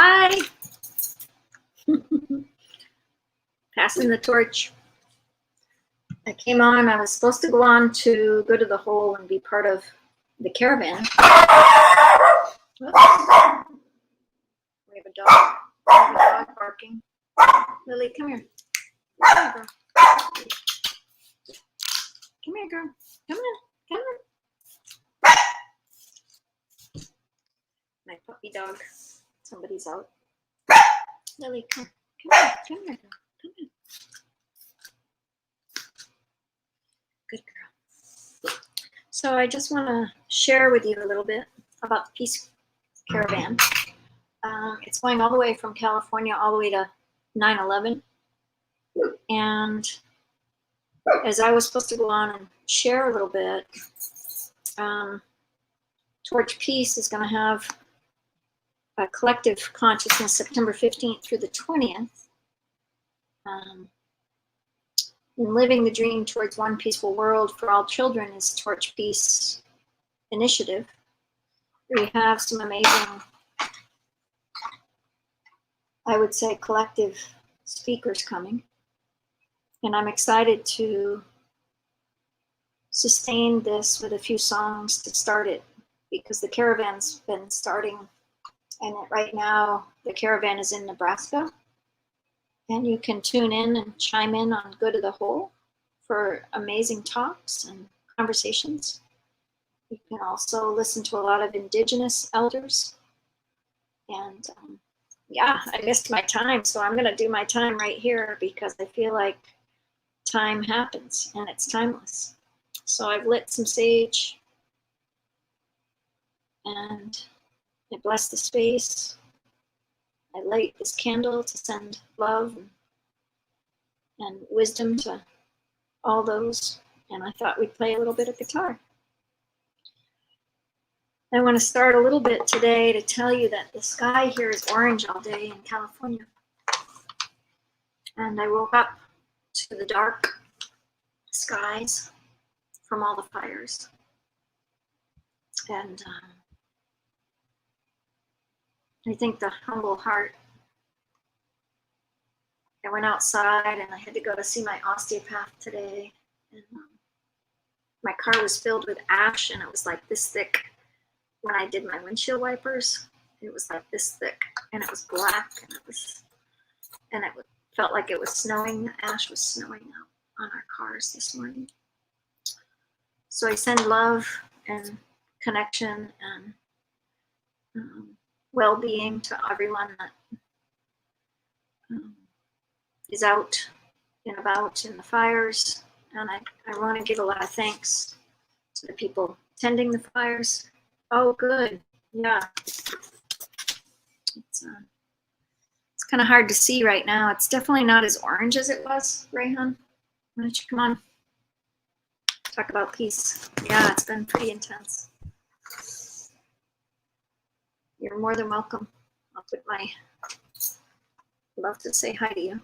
Hi. Passing the torch. I came on. I was supposed to go to the hole and be part of the caravan. Oops. We have a dog. We have a dog barking. Lily, come here. Come here, girl. Come here, girl. Come here. Come here. My puppy dog. Somebody's out. Lily, come. Come here. Come here, girl. Come here. Good girl. So I just want to share with you a little bit about the Peace Caravan. It's going all the way from California all the way to 9/11. And as I was supposed to go on and share a little bit, Torch Peace is going to have a collective consciousness September 15th through the 20th. In Living the Dream Towards One Peaceful World for All Children is Torch Peace initiative. We have some amazing, I would say, collective speakers coming. And I'm excited to sustain this with a few songs to start it, because the caravan's been starting, and right now the caravan is in Nebraska. And you can tune in and chime in on Good to the Whole for amazing talks and conversations. You can also listen to a lot of Indigenous elders. And yeah, I missed my time, so I'm going to do my time right here because I feel like time happens and it's timeless. So I've lit some sage and I bless the space. I light this candle to send love and wisdom to all those. And I thought we'd play a little bit of guitar. I want to start a little bit today to tell you that the sky here is orange all day in California. And I woke up to the dark skies from all the fires. And I think the humble heart. I went outside and I had to go to see my osteopath today. And my car was filled with ash and it was like this thick. When I did my windshield wipers, it was like this thick and it was black and it felt like it was snowing. The ash was snowing out on our cars this morning. So I send love and connection and well-being to everyone that is out and about in the fires. And I want to give a lot of thanks to the people tending the fires. Oh, good. Yeah. It's kind of hard to see right now. It's definitely not as orange as it was, Rayhan. Why don't you come on? Talk about peace. Yeah, it's been pretty intense. You're more than welcome. I'll put my love to say hi to you.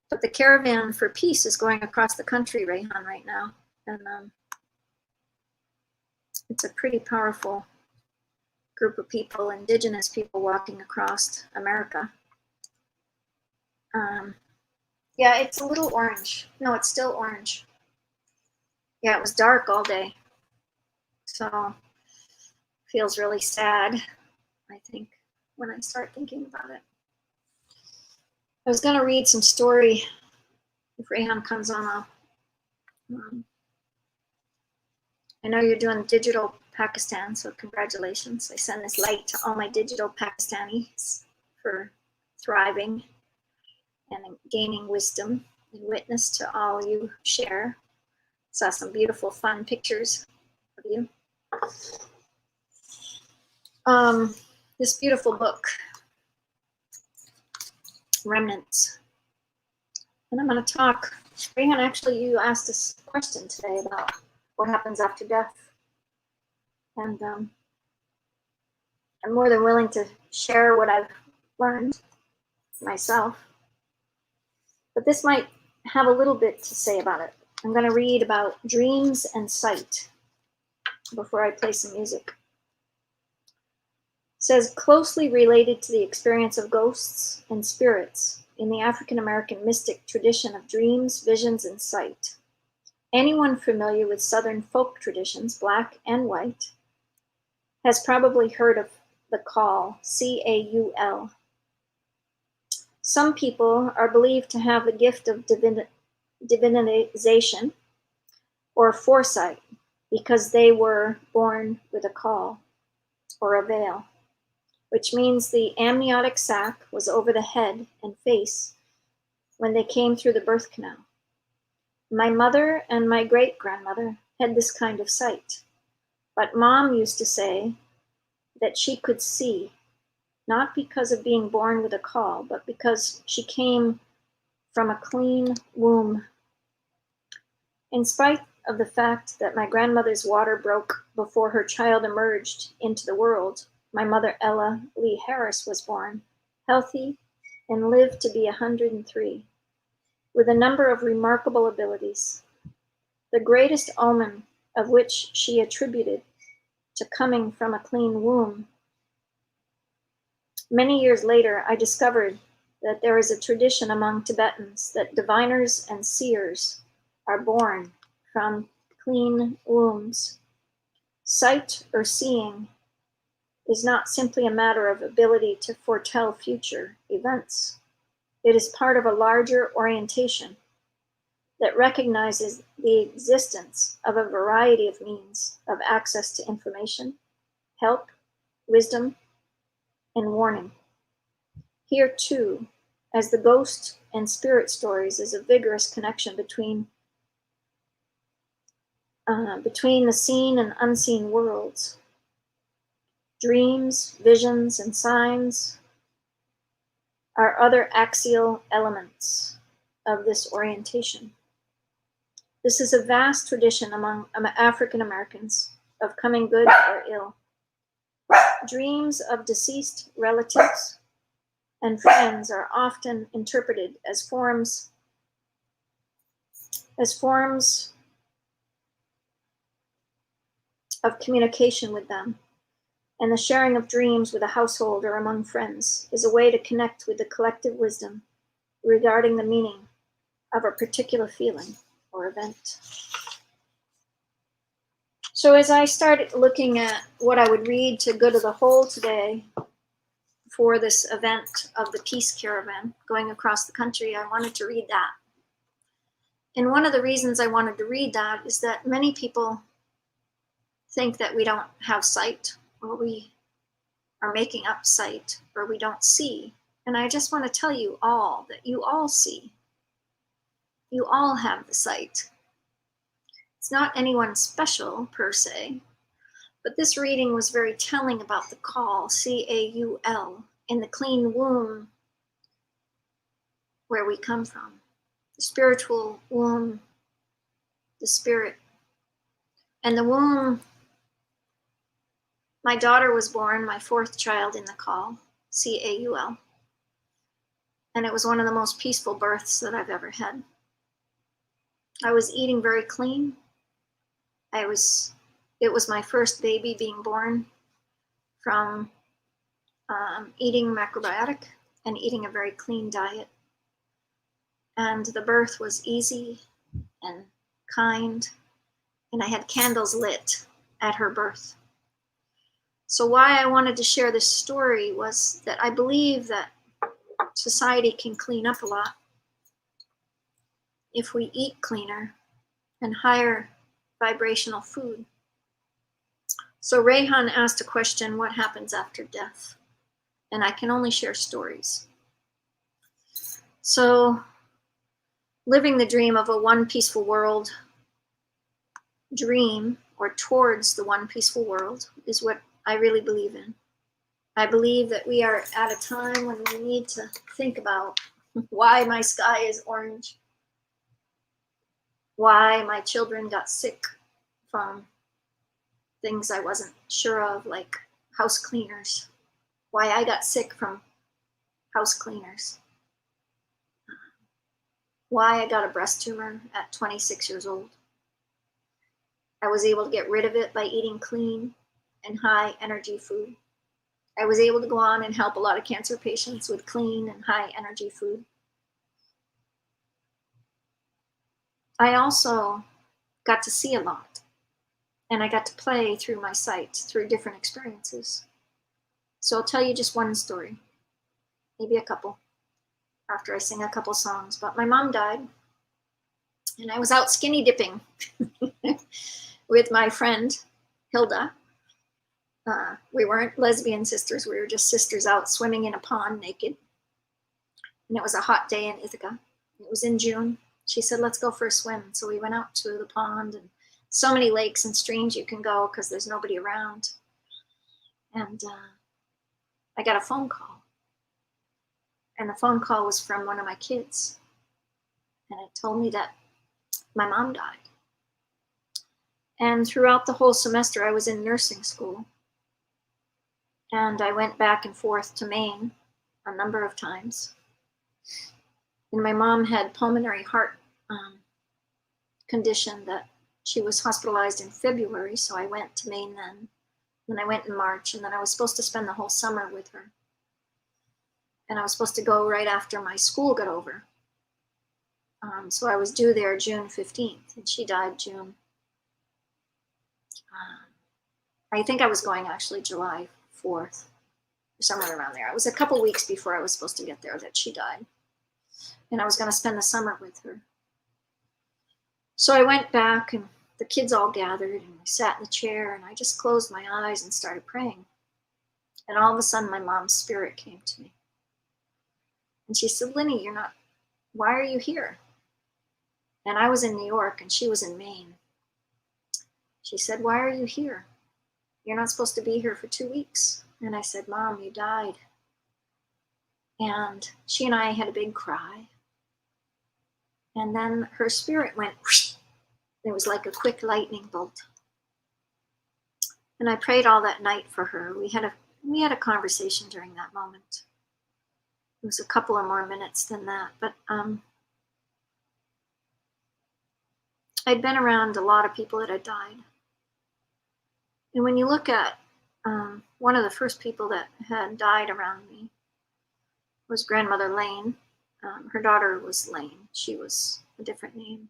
But the Caravan for Peace is going across the country, Rayhan, right now. And it's a pretty powerful group of people, Indigenous people walking across America. Yeah, it's a little orange. No, it's still orange. Yeah, it was dark all day. So feels really sad, I think, when I start thinking about it. I was going to read some story. If Rayhan comes on, I know you're doing digital Pakistan, so congratulations. I send this light to all my digital Pakistanis for thriving and gaining wisdom and witness to all you share. Saw some beautiful, fun pictures of you. This beautiful book, Remnants. And I'm going to talk. Rayhan, actually, you asked us a question today about what happens after death. And I'm more than willing to share what I've learned myself. But this might have a little bit to say about it. I'm going to read about dreams and sight before I play some music. says closely related to the experience of ghosts and spirits in the African American mystic tradition of dreams, visions, and sight. Anyone familiar with Southern folk traditions, black and white, has probably heard of the Coul, C-A-U-L. Some people are believed to have the gift of divinization or foresight because they were born with a caul or a veil, which means the amniotic sac was over the head and face when they came through the birth canal. My mother and my great-grandmother had this kind of sight, but Mom used to say that she could see, not because of being born with a caul, but because she came from a clean womb. In spite of the fact that my grandmother's water broke before her child emerged into the world, my mother Ella Lee Harris was born, healthy, and lived to be 103, with a number of remarkable abilities, the greatest omen of which she attributed to coming from a clean womb. Many years later, I discovered that there is a tradition among Tibetans that diviners and seers are born from clean wombs. Sight or seeing is not simply a matter of ability to foretell future events. It is part of a larger orientation that recognizes the existence of a variety of means of access to information, help, wisdom, and warning. Here too, as the ghost and spirit stories, is a vigorous connection between the seen and unseen worlds. Dreams, visions, and signs are other axial elements of this orientation. This is a vast tradition among African Americans of coming good or ill. Dreams of deceased relatives and friends are often interpreted as forms of communication with them, and the sharing of dreams with a household or among friends is a way to connect with the collective wisdom regarding the meaning of a particular feeling or event. So as I started looking at what I would read to Good of the Whole today for this event of the Peace Caravan going across the country, I wanted to read that. And one of the reasons I wanted to read that is that many people think that we don't have sight, or we are making up sight, or we don't see. And I just want to tell you all that you all see. You all have the sight. It's not anyone special per se, but this reading was very telling about the caul, C-A-U-L, in the clean womb where we come from. The spiritual womb, the spirit. And the womb, my daughter was born, my fourth child in the caul, C-A-U-L. And it was one of the most peaceful births that I've ever had. I was eating very clean. It was my first baby being born from eating macrobiotic and eating a very clean diet. And the birth was easy and kind, and I had candles lit at her birth. So why I wanted to share this story was that I believe that society can clean up a lot if we eat cleaner and higher vibrational food. So Rayhan asked a question, what happens after death? And I can only share stories. So living the dream of a one peaceful world dream, or towards the one peaceful world, is what I really believe in. I believe that we are at a time when we need to think about why my sky is orange, why my children got sick from things I wasn't sure of, like house cleaners, why I got sick from house cleaners, why I got a breast tumor at 26 years old. I was able to get rid of it by eating clean and high energy food. I was able to go on and help a lot of cancer patients with clean and high energy food. I also got to see a lot, and I got to play through my sight, through different experiences. So I'll tell you just one story, maybe a couple, after I sing a couple songs. But my mom died, and I was out skinny dipping with my friend, Hilda. We weren't lesbian sisters, we were just sisters out swimming in a pond naked. And it was a hot day in Ithaca. It was in June. She said, let's go for a swim. So we went out to the pond, and so many lakes and streams you can go because there's nobody around. And I got a phone call. And the phone call was from one of my kids. And it told me that my mom died. And throughout the whole semester, I was in nursing school. And I went back and forth to Maine a number of times. And my mom had pulmonary heart condition that she was hospitalized in February, so I went to Maine then. Then I went in March, and then I was supposed to spend the whole summer with her. And I was supposed to go right after my school got over. So I was due there June 15th, and she died June. I think I was going actually July 4th, or somewhere around there. It was a couple weeks before I was supposed to get there that she died. And I was going to spend the summer with her. So I went back, and the kids all gathered, and I sat in the chair, and I just closed my eyes and started praying. And all of a sudden, my mom's spirit came to me. And she said, Linny, why are you here? And I was in New York, and she was in Maine. She said, why are you here? You're not supposed to be here for 2 weeks. And I said, Mom, you died. And she and I had a big cry. And then her spirit went, whoosh. It was like a quick lightning bolt. And I prayed all that night for her. We had a conversation during that moment. It was a couple of more minutes than that, but I'd been around a lot of people that had died. And when you look at one of the first people that had died around me was Grandmother Lane. Her daughter was Lane. She was a different name.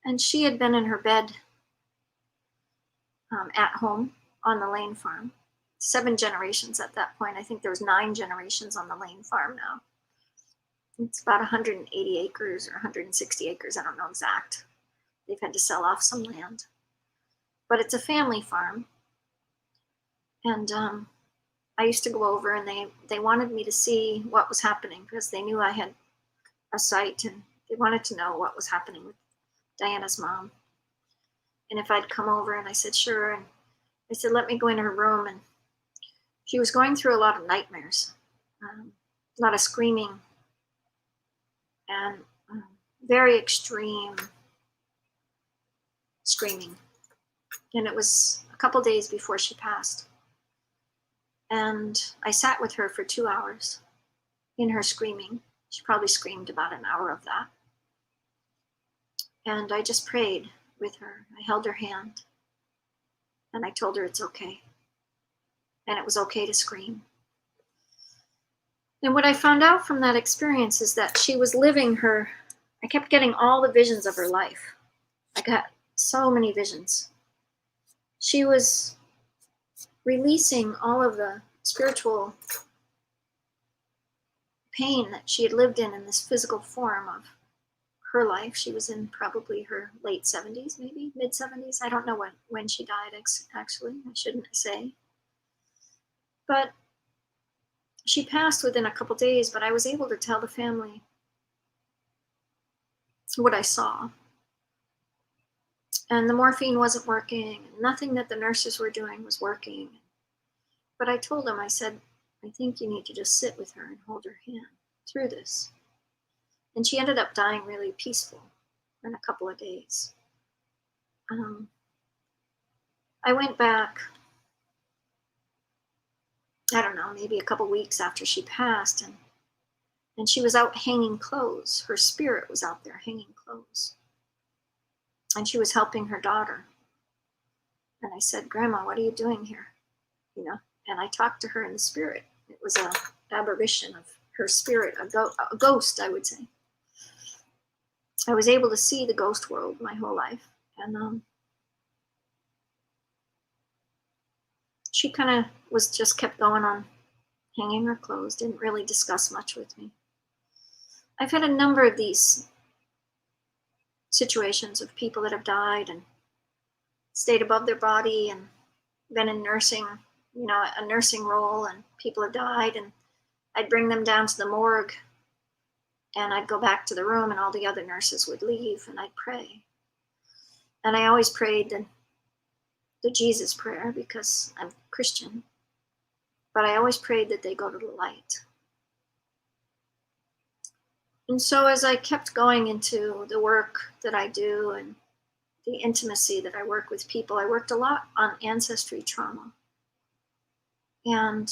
And she had been in her bed at home on the Lane farm. 7 generations at that point. I think there was 9 generations on the Lane farm now. It's about 180 acres or 160 acres. I don't know exact. They've had to sell off some land. But it's a family farm. And I used to go over, and they wanted me to see what was happening because they knew I had a site, and they wanted to know what was happening with Diana's mom. And if I'd come over, and I said, sure. And I said, let me go in her room. And she was going through a lot of nightmares, a lot of screaming, and very extreme screaming. And it was a couple days before she passed. And I sat with her for 2 hours in her screaming. She probably screamed about an hour of that. And I just prayed with her. I held her hand, and I told her it's okay. And it was okay to scream. And what I found out from that experience is that she was living I kept getting all the visions of her life. I got so many visions. She was releasing all of the spiritual pain that she had lived in this physical form of her life. She was in probably her late 70s, maybe mid 70s. I don't know when she died, actually. I shouldn't say. But she passed within a couple days, but I was able to tell the family what I saw. And the morphine wasn't working. Nothing that the nurses were doing was working. But I told them, I said, I think you need to just sit with her and hold her hand through this. And she ended up dying really peaceful in a couple of days. I went back, I don't know, maybe a couple weeks after she passed, and she was out hanging clothes. Her spirit was out there hanging clothes. And she was helping her daughter. And I said, Grandma, what are you doing here? and I talked to her in the spirit. It was a apparition of her spirit, a ghost, I would say. I was able to see the ghost world my whole life, and she kind of was just kept going on hanging her clothes, didn't really discuss much with me. I've had a number of these situations of people that have died and stayed above their body and been in nursing, a nursing role, and people have died, and I'd bring them down to the morgue, and I'd go back to the room, and all the other nurses would leave, and I'd pray. And I always prayed the Jesus prayer because I'm Christian, but I always prayed that they go to the light. And so as I kept going into the work that I do and the intimacy that I work with people, I worked a lot on ancestry trauma. And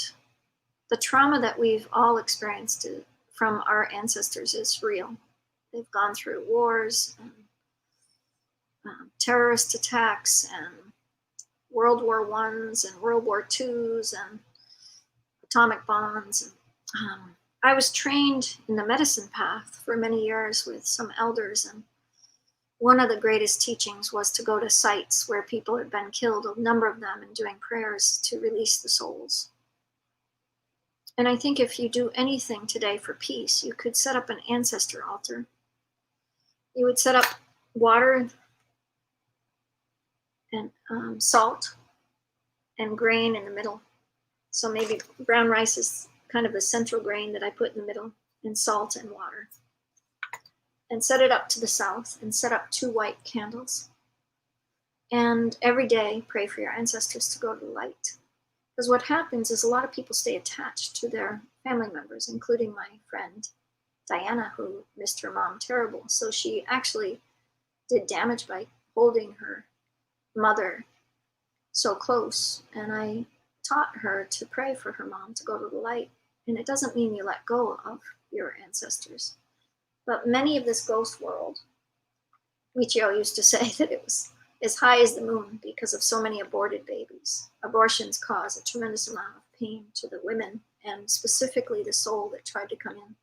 the trauma that we've all experienced from our ancestors is real. They've gone through wars and terrorist attacks and World War I's and World War II's and atomic bombs. And I was trained in the medicine path for many years with some elders, and one of the greatest teachings was to go to sites where people had been killed, a number of them, and doing prayers to release the souls. And I think if you do anything today for peace, you could set up an ancestor altar. You would set up water and salt and grain in the middle. So maybe brown rice is kind of the central grain that I put in the middle, and salt and water. And set it up to the south and set up 2 white candles. And every day pray for your ancestors to go to the light. Because what happens is a lot of people stay attached to their family members, including my friend Diana, who missed her mom terrible. So she actually did damage by holding her mother so close. And I taught her to pray for her mom to go to the light. And it doesn't mean you let go of your ancestors. But many of this ghost world, Michio used to say that it was as high as the moon because of so many aborted babies. Abortions cause a tremendous amount of pain to the women, and specifically the soul that tried to come in.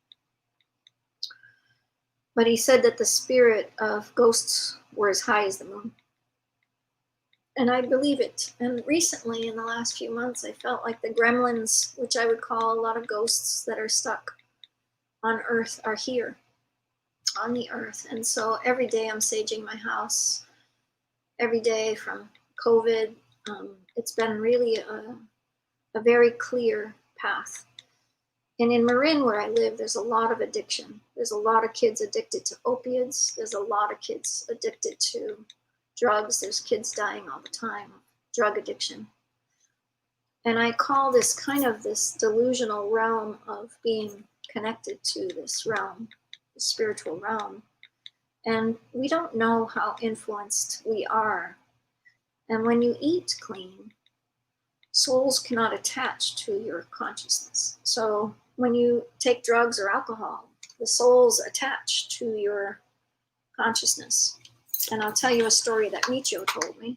But he said that the spirit of ghosts were as high as the moon. And I believe it. And recently, in the last few months, I felt like the gremlins, which I would call a lot of ghosts that are stuck on Earth, are here on the earth. And so every day I'm saging my house. Every day from COVID, it's been really a very clear path. And in Marin, where I live, there's a lot of addiction. There's a lot of kids addicted to opiates. There's a lot of kids addicted to drugs. There's kids dying all the time of drug addiction. And I call this kind of this delusional realm of being connected to this realm, the spiritual realm. And we don't know how influenced we are. And when you eat clean, souls cannot attach to your consciousness. So when you take drugs or alcohol, the souls attach to your consciousness. And I'll tell you a story that Michio told me.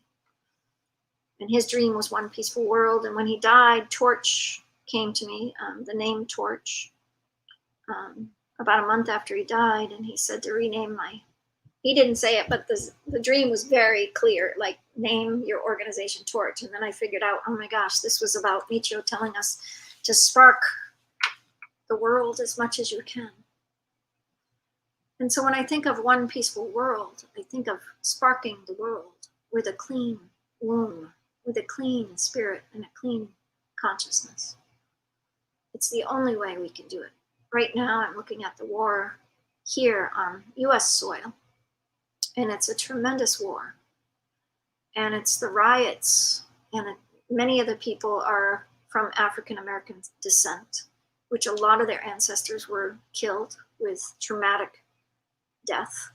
And his dream was one peaceful world. And when he died, Torch came to me, the name Torch, about a month after he died. And he said to rename he didn't say it, but the dream was very clear, like name your organization Torch. And then I figured out, oh my gosh, this was about Michio telling us to spark the world as much as you can. And so when I think of one peaceful world, I think of sparking the world with a clean womb, with a clean spirit and a clean consciousness. It's the only way we can do it. Right now, I'm looking at the war here on US soil, and it's a tremendous war. And it's the riots, and many of the people are from African American descent, which a lot of their ancestors were killed with traumatic death,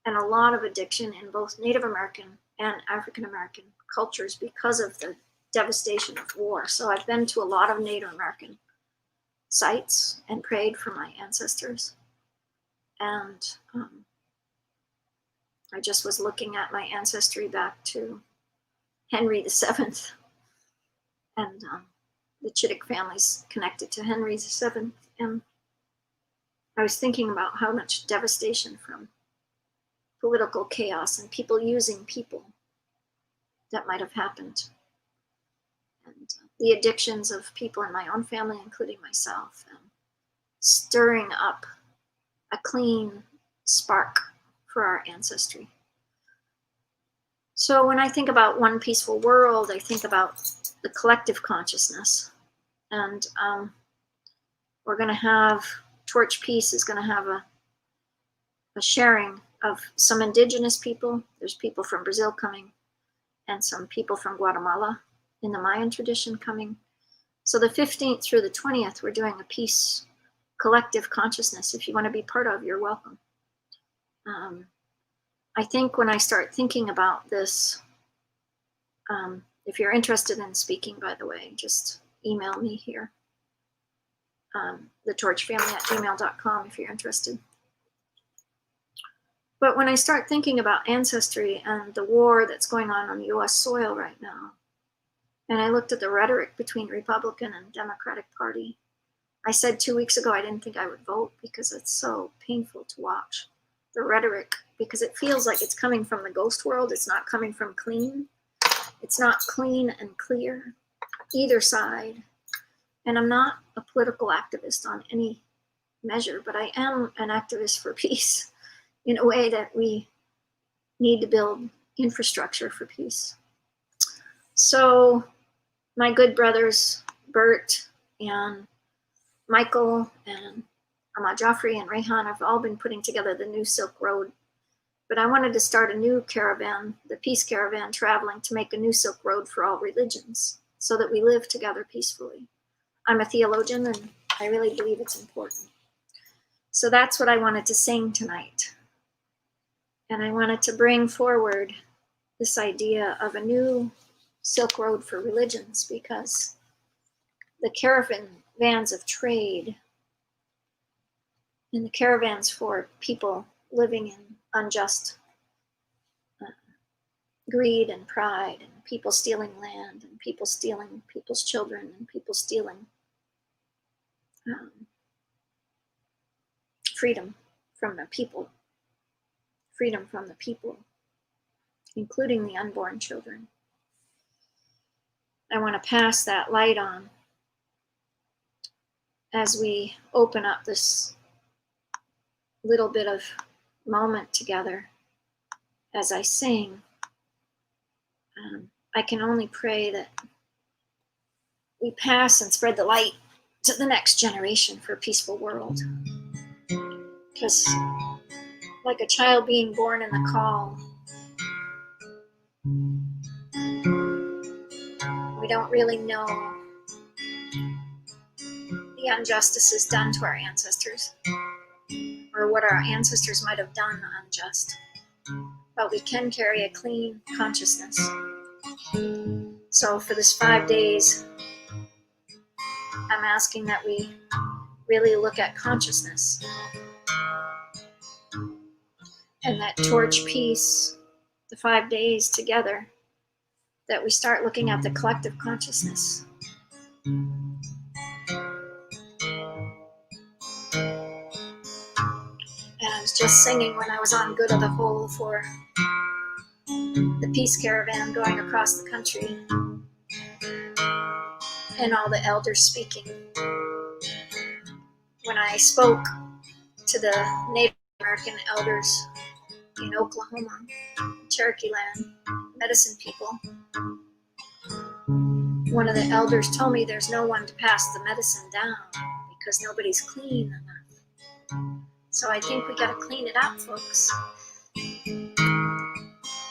and a lot of addiction in both Native American and African American cultures because of the devastation of war. So I've been to a lot of Native American sites and prayed for my ancestors. And I just was looking at my ancestry back to Henry VII. And the Chittick family's connected to Henry VII, and I was thinking about how much devastation from political chaos and people using people that might have happened, and the addictions of people in my own family, including myself, and stirring up a clean spark for our ancestry. So when I think about one peaceful world, I think about the collective consciousness. And we're going to have, Torch Peace is going to have a sharing of some indigenous people. There's people from Brazil coming, and some people from Guatemala in the Mayan tradition coming. So the 15th through the 20th, we're doing a peace collective consciousness. If you want to be part of, you're welcome. I think when I start thinking about this, if you're interested in speaking, by the way, just email me here, thetorchfamily@gmail.com if you're interested. But when I start thinking about ancestry and the war that's going on US soil right now, and I looked at the rhetoric between Republican and Democratic Party, I said 2 weeks ago I didn't think I would vote because it's so painful to watch the rhetoric, because it feels like it's coming from the ghost world. It's not coming from clean. It's not clean and clear, either side. And I'm not a political activist on any measure, but I am an activist for peace in a way that we need to build infrastructure for peace. So my good brothers, Bert and Michael and Ahmad Joffrey and Rehan, have all been putting together the new Silk Road. But I wanted to start a new caravan, the Peace Caravan, traveling to make a new Silk Road for all religions so that we live together peacefully. I'm a theologian and I really believe it's important. So that's what I wanted to sing tonight. And I wanted to bring forward this idea of a new Silk Road for religions, because the caravans of trade and the caravans for people living in unjust greed and pride, and people stealing land, and people stealing people's children, and people stealing freedom from the people, including the unborn children. I want to pass that light on as we open up this little bit of moment together as I sing. I can only pray that we pass and spread the light to the next generation for a peaceful world. Because like a child being born in the Coul, we don't really know the injustices done to our ancestors, or what our ancestors might have done unjust. But we can carry a clean consciousness. So for this 5 days, I'm asking that we really look at consciousness, and that Torch Peace, the 5 days together, that we start looking at the collective consciousness. And I was just singing when I was on Good of the Whole for the Peace Caravan going across the country, and all the elders speaking. When I spoke to the Native American elders in Oklahoma, Cherokee land, medicine people, one of the elders told me there's no one to pass the medicine down because nobody's clean enough. So I think we got to clean it up, folks.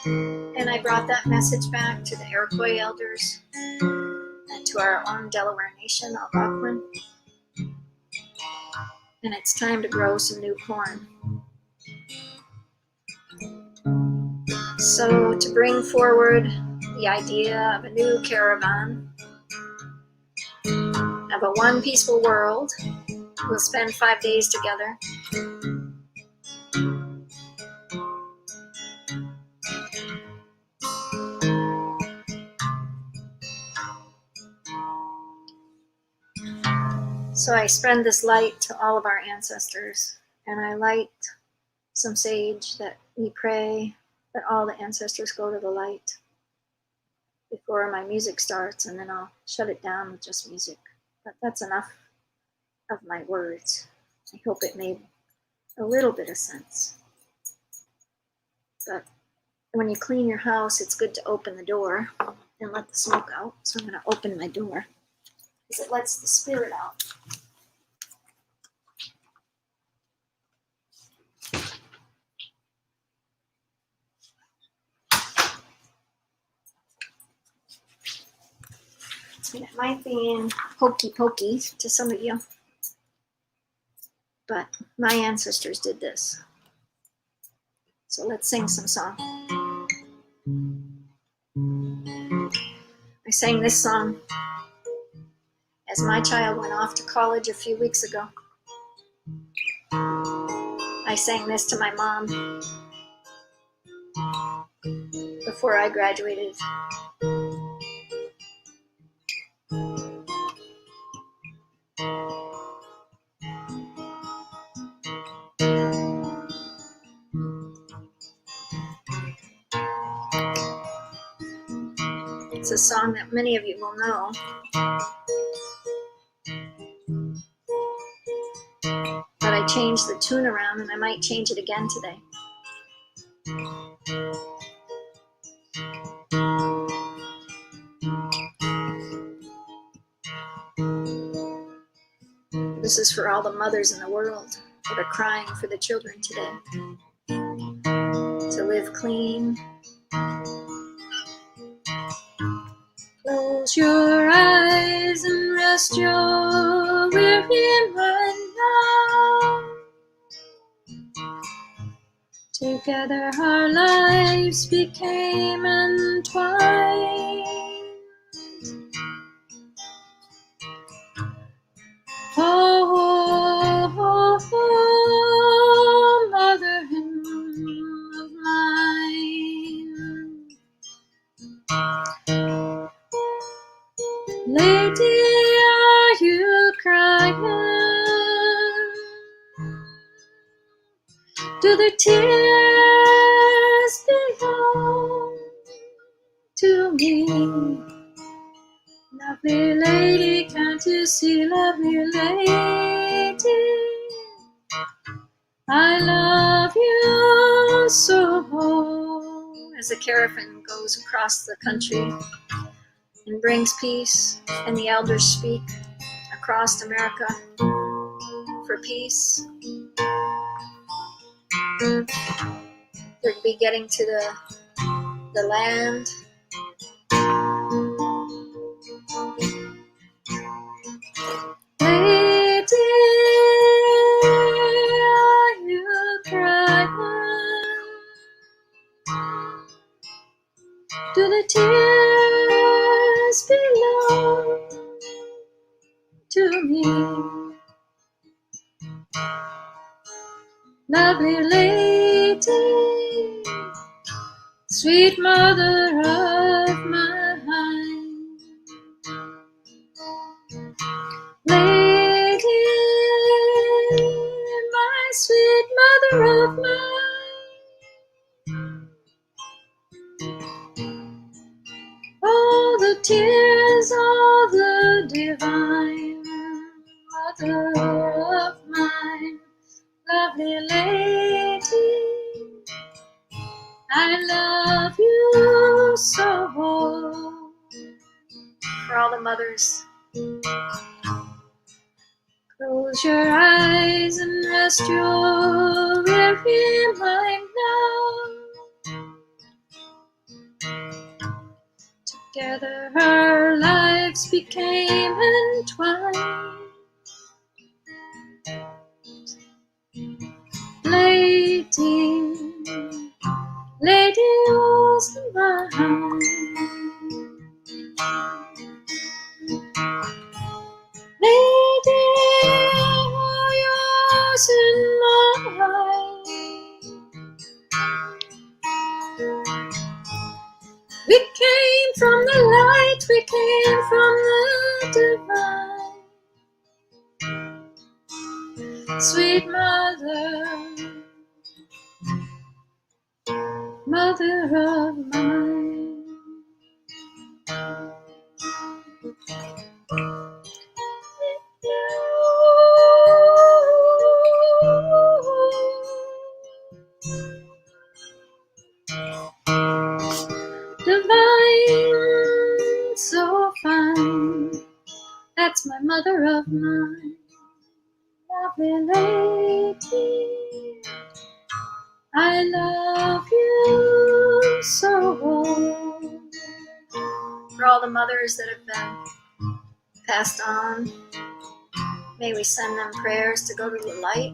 And I brought that message back to the Iroquois elders and to our own Delaware Nation, Algonquin. And it's time to grow some new corn. So to bring forward the idea of a new caravan, of a one peaceful world, we'll spend 5 days together. So I spread this light to all of our ancestors, and I light some sage that we pray that all the ancestors go to the light before my music starts, and then I'll shut it down with just music. But that's enough of my words. I hope it made a little bit of sense. But when you clean your house, it's good to open the door and let the smoke out. So I'm going to open my door because it lets the spirit out. And it might be hokey pokey to some of you, but my ancestors did this. So let's sing some song. I sang this song as my child went off to college a few weeks ago. I sang this to my mom before I graduated. It's a song that many of you will know. But I changed the tune around, and I might change it again today. This is for all the mothers in the world that are crying for the children today to live clean. Close your eyes and rest your weary mind now. Together our lives became entwined. Oh, oh, oh, mother of mine. Lady, are you crying? Do the tears belong to me? Lovely lady, can't you see, lovely lady? I love you so. As the caravan goes across the country and brings peace, and the elders speak across America for peace. They'll be getting to the land. Lady, are you crying? Do the tears belong to me? Lovely lady, sweet mother of mine. Lady, my sweet mother of mine. All the tears, all the divine mother of mine. Lovely lady, I love you so. For all the mothers, close your eyes and rest your weary mind now. Together our lives became entwined. Lady, lady was mine. Lady, all yours and mine. We came from the light, we came from the divine. sweet mother, mother of mine. Divine, so fine, that's my mother of mine. Lovely lady, I love you so. For all the mothers that have been passed on, may we send them prayers to go to the light.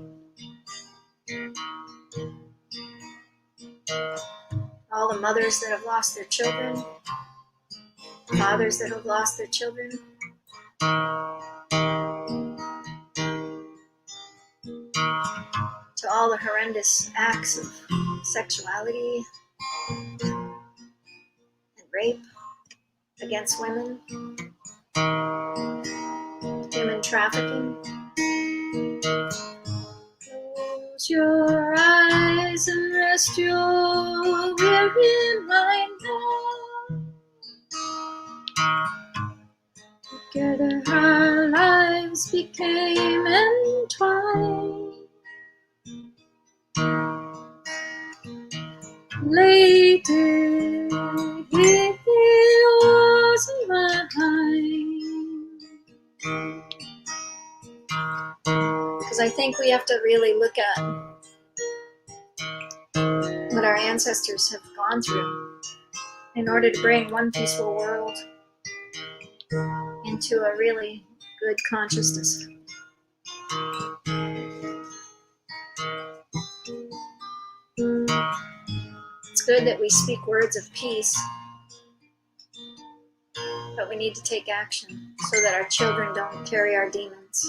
All the mothers that have lost their children, fathers that have lost their children. To all the horrendous acts of sexuality and rape against women, human trafficking. Close your eyes and rest your weary mind now. Together our lives became entwined. Lady, it wasn't mine. Because I think we have to really look at what our ancestors have gone through in order to bring one peaceful world into a really good consciousness. It's good that we speak words of peace, but we need to take action so that our children don't carry our demons.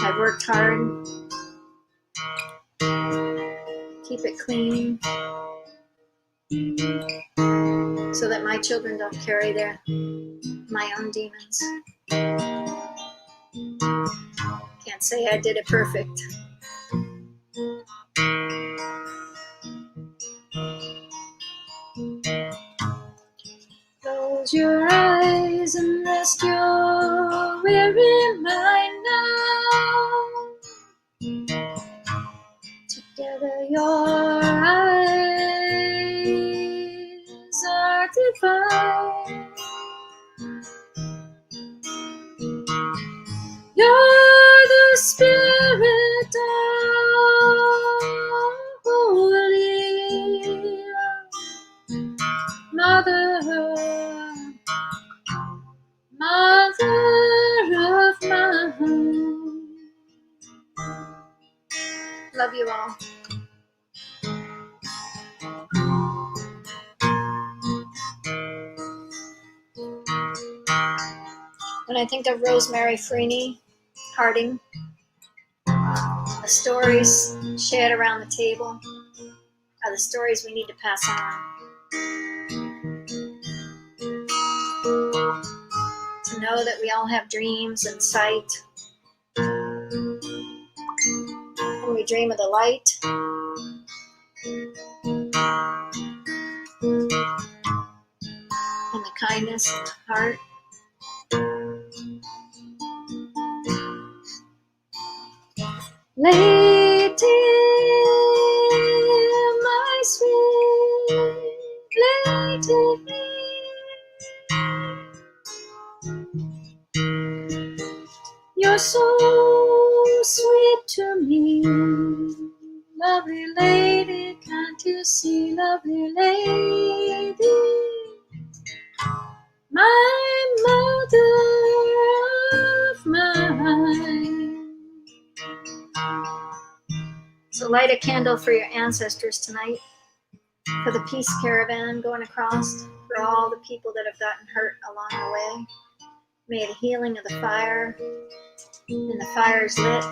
I've worked hard, keep it clean, so that my children don't carry my own demons. Can't say I did it perfect. Close your eyes and rest your weary mind now. Together your eyes are divine. You're the spirit of holy mother, mother of mine. Love you all. When I think of Rosemary Harding, the stories shared around the table are the stories we need to pass on. To know that we all have dreams and sight. When we dream of the light, and the kindness in the heart. Lady, my sweet lady, you're so sweet to me. Lovely lady, can't you see, lovely lady, my mother of mine. So light a candle for your ancestors tonight, for the peace caravan going across, for all the people that have gotten hurt along the way. May the healing of the fire, and the fire's lit.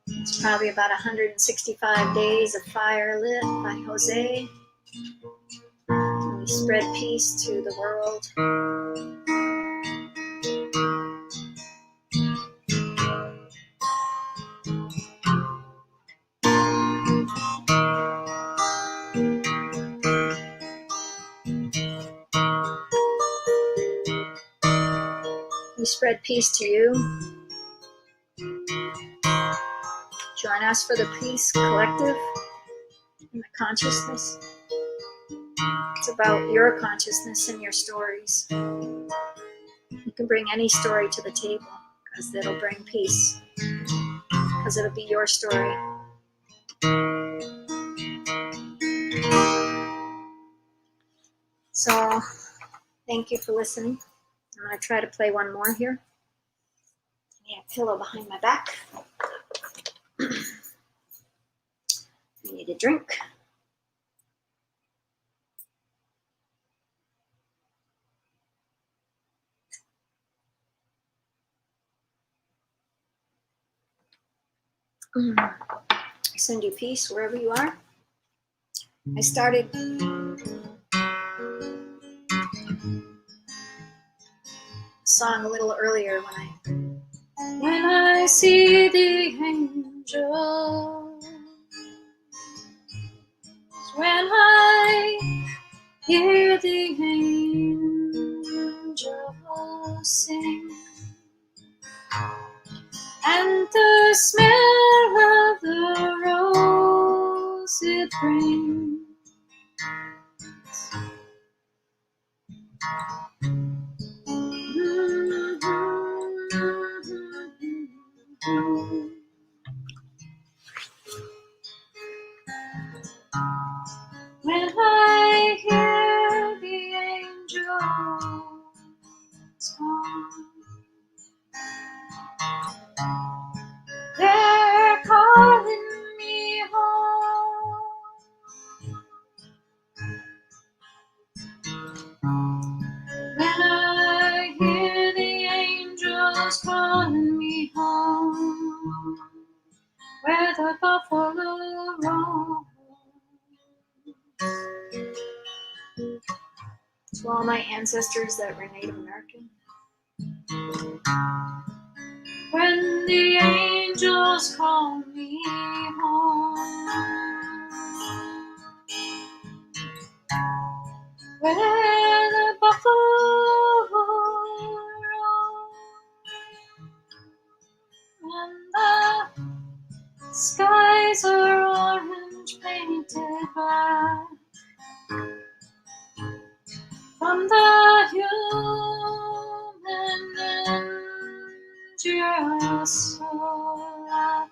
It's probably about 165 days of fire lit by Jose. Spread peace to the world. We spread peace to you. Join us for the Peace Collective in the consciousness. It's about your consciousness and your stories. You can bring any story to the table because it'll bring peace, because it'll be your story. So, thank you for listening. I'm going to try to play one more here. I need a pillow behind my back. I need a drink. I send you peace wherever you are. I started a song a little earlier when I see the angels, when I hear the angels sing, and the smell of the rose it brings. When I hear the angels come, they're calling me home. When I hear the angels calling me home, where the buffalo roams. To all my ancestors that were Native American. When the angels call me home, where the buffalo roam, and the skies are orange painted black from the human endurance so that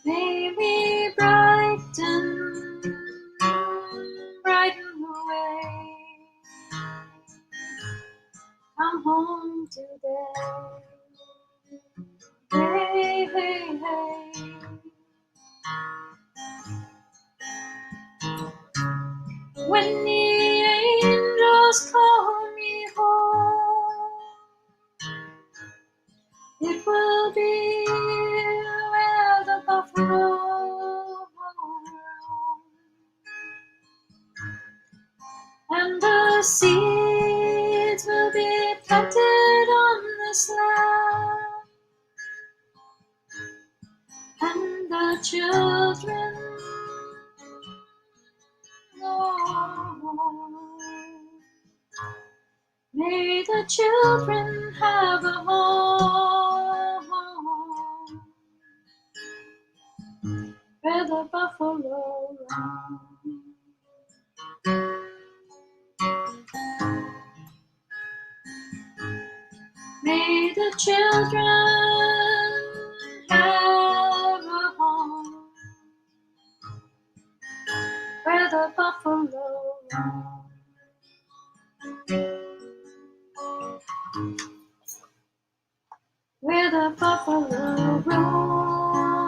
may we brighten away. Come home today. Hey, hey, hey. When the angels call me home, it will be where the buffalo roam, and the seeds will be planted on this land, and the children may the children have a home where the buffalo roam. May the children have a home where the buffalo roam. Where the buffalo roam.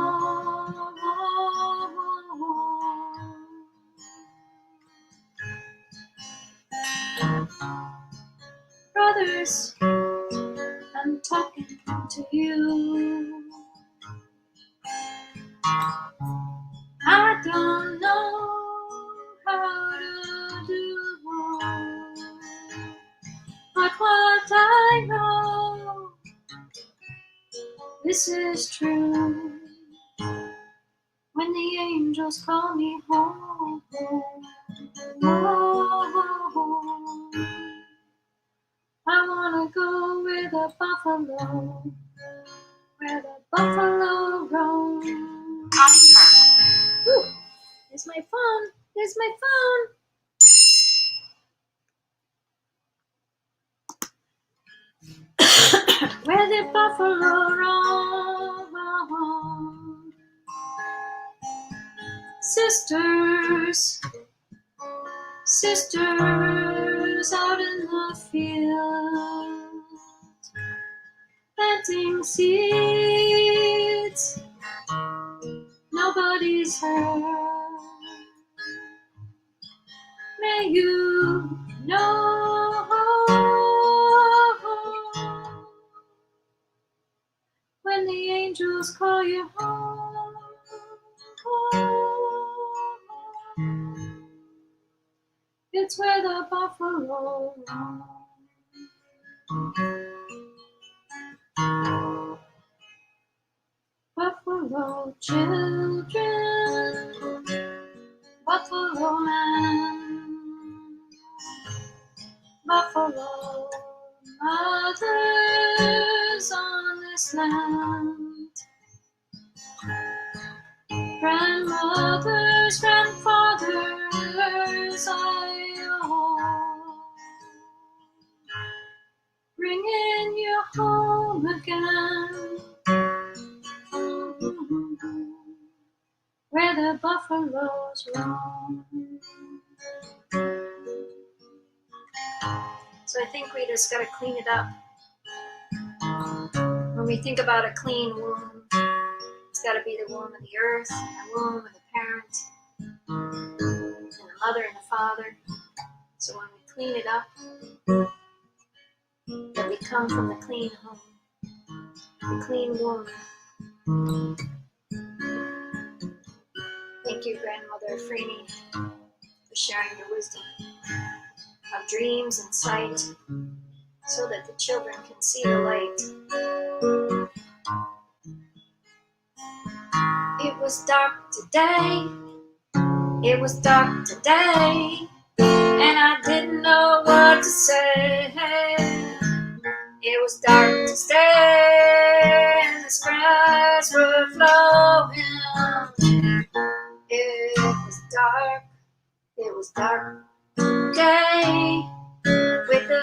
Brothers, I'm talking to you. I don't know how to do But what I know, this is true. When the angels call me home, I wanna go where the buffalo roam. Ooh, there's my phone. There's my phone. Where the buffalo roam. Sisters, sisters out in the field, planting seeds, nobody's heard. May you know when the angels call you home, it's where the buffalo roam. Buffalo children, buffalo man, buffalo mothers on this land, grandmothers, grandfathers, I own, bringing you home again, where the buffaloes roam. So I think we just got to clean it up. When we think about a clean womb, it's got to be the womb of the earth, and the womb of the parent, and the mother and the father. So when we clean it up, that we come from the clean home, the clean womb. Thank you, Grandmother Freeney, for sharing your wisdom of dreams and sight, so that the children can see the light. It was dark today, it was dark today, and I didn't know what to say. It was dark to stay, and the skies were flowing. It was dark day, with the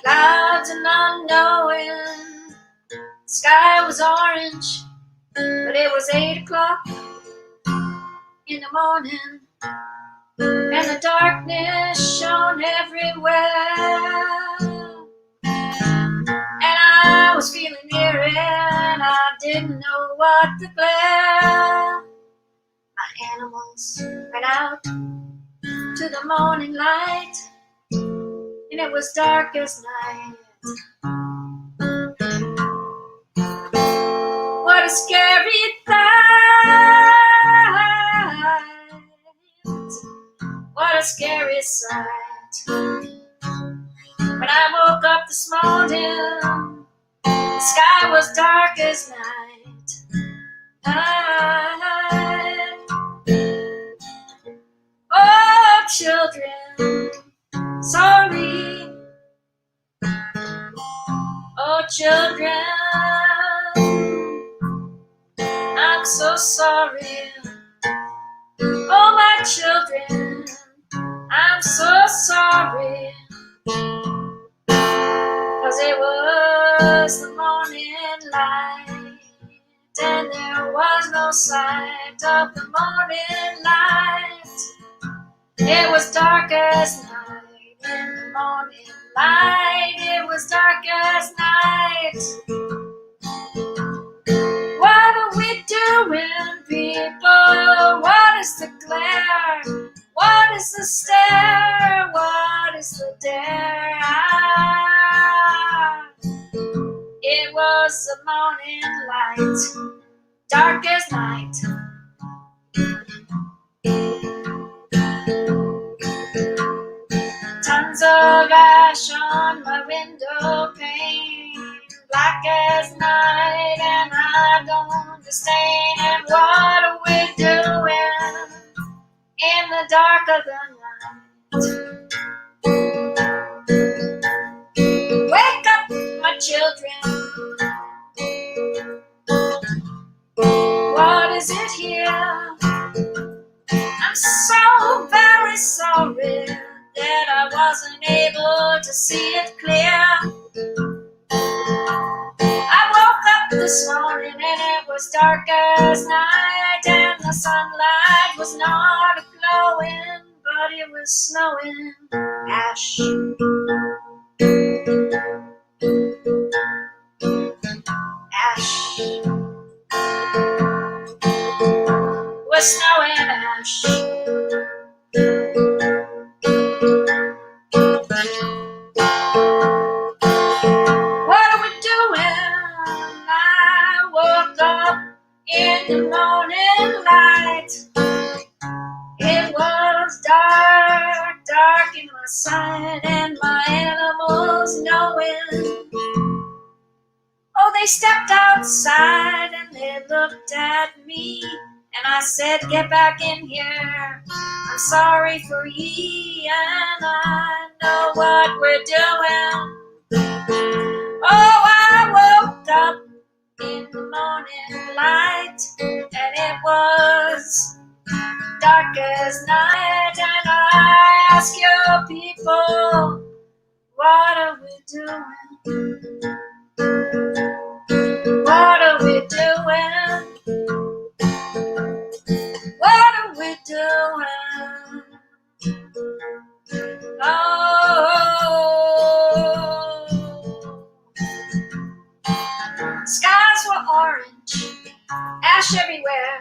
clouds and unknowing. The sky was orange, but it was 8 o'clock in the morning, and the darkness shone everywhere. And I was feeling eerie, and I didn't know what to glare. My animals went out to the morning light, and it was dark as night. What a scary sight! What a scary sight! When I woke up this morning, the sky was dark as night. Oh, children, sorry. Oh, children, I'm so sorry. Oh, my children, I'm so sorry. 'Cause it was the morning light, and there was no sight of the morning light. It was dark as night in the morning light. It was dark as night. What are we doing, people? What is the glare? What is the stare? What is the dare? It was the morning light, dark as night. Tons of ash ash on my window pane, black as night, and I don't understand. And what are we doing in the dark of the night? Wake up, my children. What is it here? I'm so very sorry that I wasn't able to see it clear. I woke up this morning and it was dark as night, and the sunlight was not glowing, but it was snowing. Ash. Ash. Was snowing ash. What are we doing? I woke up in the morning light. It was dark, dark in my sight, and my animals knowing. Oh, they stepped outside and they looked at me, and I said, get back in here. I'm sorry for ye, and I know what we're doing. Oh, I woke up in the morning light, and it was dark as night, and I ask you people, what are we doing? What are we doing? What are we doing? Oh, skies were orange, ash everywhere.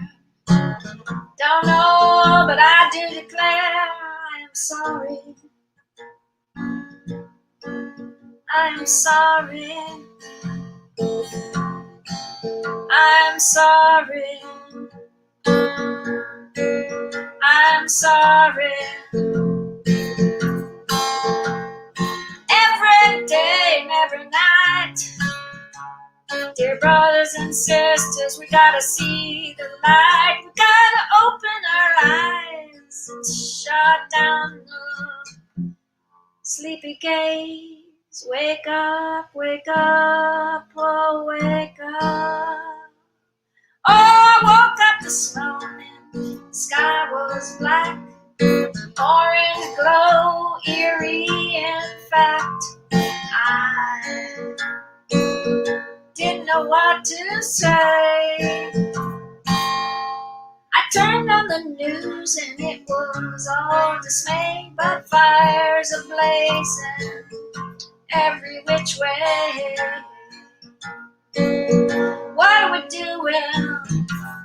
Don't know, but I do declare I am sorry. I'm sorry. I'm sorry. I'm sorry. Every day and every night, dear brothers and sisters, we gotta see the light. We gotta open our eyes and shut down the sleepy gaze. Wake up, oh, wake up. Oh, I woke up this morning, the sky was black, orange glow, eerie in fact. I didn't know what to say. I turned on the news and it was all dismay, but fires ablazing every which way. What are we doing?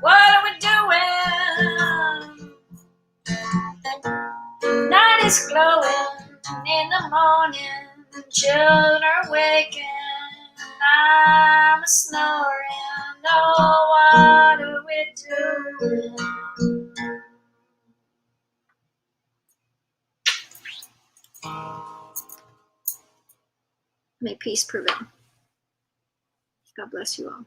What are we doing? Night is glowing in the morning, children are waking, I'm snoring. Oh, what are we doing? May peace prevail. God bless you all.